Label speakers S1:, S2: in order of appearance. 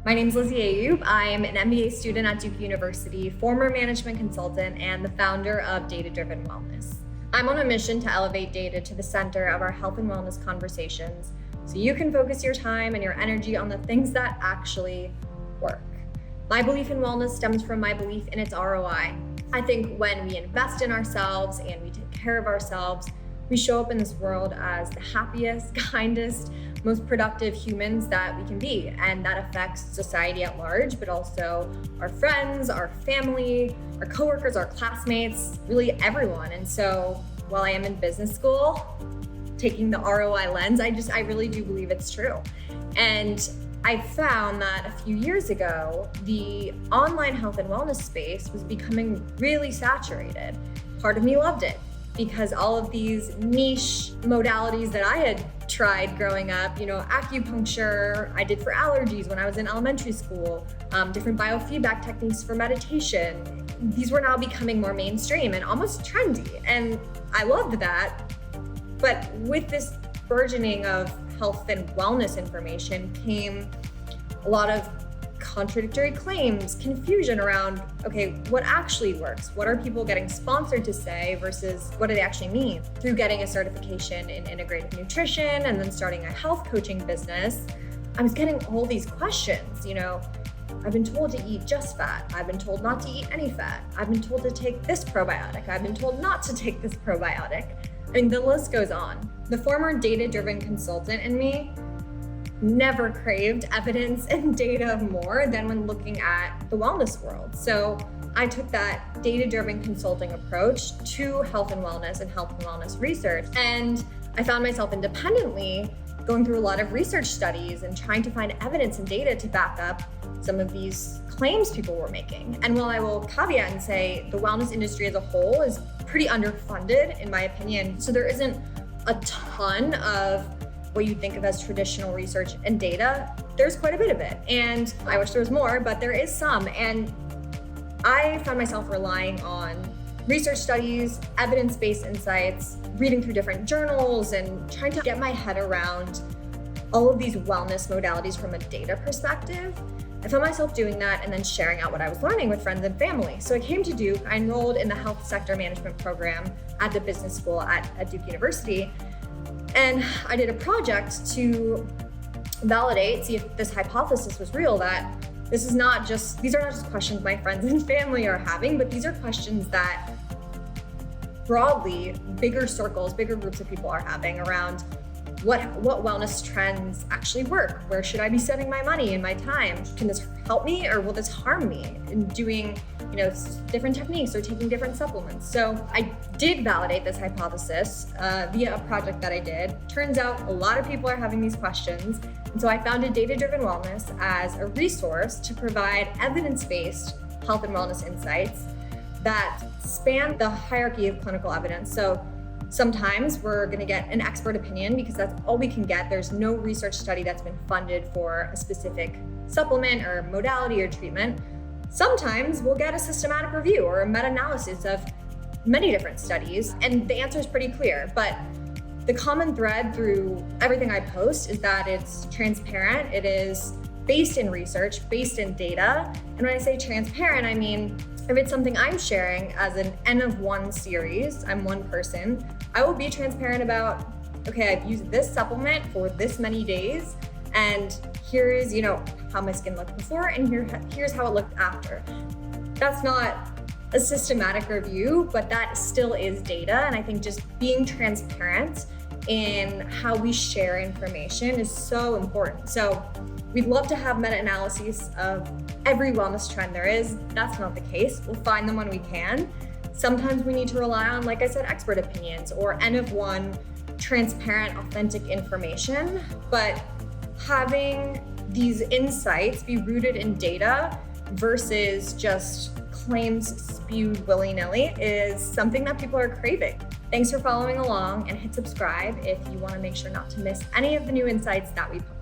S1: My name's Lizzie. I'm an MBA student at Duke University, former management consultant, and the founder of Data-Driven Wellness. I'm on a mission to elevate data to the center of our health and wellness conversations so you can focus your time and your energy on the things that actually work. My belief in wellness stems from my belief in its ROI. I think when we invest in ourselves and we take care of ourselves, we show up in this world as the happiest, kindest, most productive humans that we can be. And that affects society at large, but also our friends, our family, our coworkers, our classmates, really everyone. And so while I am in business school, taking the ROI lens, I really do believe it's true. And I found that a few years ago, the online health and wellness space was becoming really saturated. Part of me loved it, because all of these niche modalities that I had tried growing up, acupuncture, I did for allergies when I was in elementary school, different biofeedback techniques for meditation, these were now becoming more mainstream and almost trendy. And I loved that. But with this burgeoning of health and wellness information came a lot of contradictory claims, confusion around, okay, what actually works? What are people getting sponsored to say versus what do they actually mean? Through getting a certification in integrative nutrition and then starting a health coaching business, I was getting all these questions. I've been told to eat just fat. I've been told not to eat any fat. I've been told to take this probiotic. I've been told not to take this probiotic. The list goes on. The former data-driven consultant in me never craved evidence and data more than when looking at the wellness world. So I took that data-driven consulting approach to health and wellness research. And I found myself independently going through a lot of research studies and trying to find evidence and data to back up some of these claims people were making. And while I will caveat and say the wellness industry as a whole is pretty underfunded, in my opinion, so there isn't a ton of what you think of as traditional research and data, there's quite a bit of it. And I wish there was more, but there is some. And I found myself relying on research studies, evidence-based insights, reading through different journals, and trying to get my head around all of these wellness modalities from a data perspective. I found myself doing that and then sharing out what I was learning with friends and family. So I came to Duke, I enrolled in the health sector management program at the business school at Duke University. And I did a project to validate, see if this hypothesis was real, that these are not just questions my friends and family are having, but these are questions that broadly, bigger circles, bigger groups of people are having around what wellness trends actually work? Where should I be spending my money and my time? Can this help me or will this harm me in doing different techniques or taking different supplements? So I did validate this hypothesis via a project that I did. Turns out a lot of people are having these questions. And so I founded Data-Driven Wellness as a resource to provide evidence-based health and wellness insights that span the hierarchy of clinical evidence. So sometimes we're going to get an expert opinion because that's all we can get. There's no research study that's been funded for a specific supplement or modality or treatment. Sometimes we'll get a systematic review or a meta-analysis of many different studies, and the answer is pretty clear. But the common thread through everything I post is that it's transparent, it is based in research, based in data. And when I say transparent, I mean, if it's something I'm sharing as an N of one series, I'm one person, I will be transparent about, okay, I've used this supplement for this many days, and here is, how my skin looked before, and here's how it looked after. That's not a systematic review, but that still is data. And I think just being transparent in how we share information is so important. So we'd love to have meta-analyses of every wellness trend there is. That's not the case. We'll find them when we can. Sometimes we need to rely on, like I said, expert opinions or N of one transparent, authentic information. But having these insights be rooted in data versus just claims spewed willy-nilly is something that people are craving. Thanks for following along, and hit subscribe if you want to make sure not to miss any of the new insights that we post.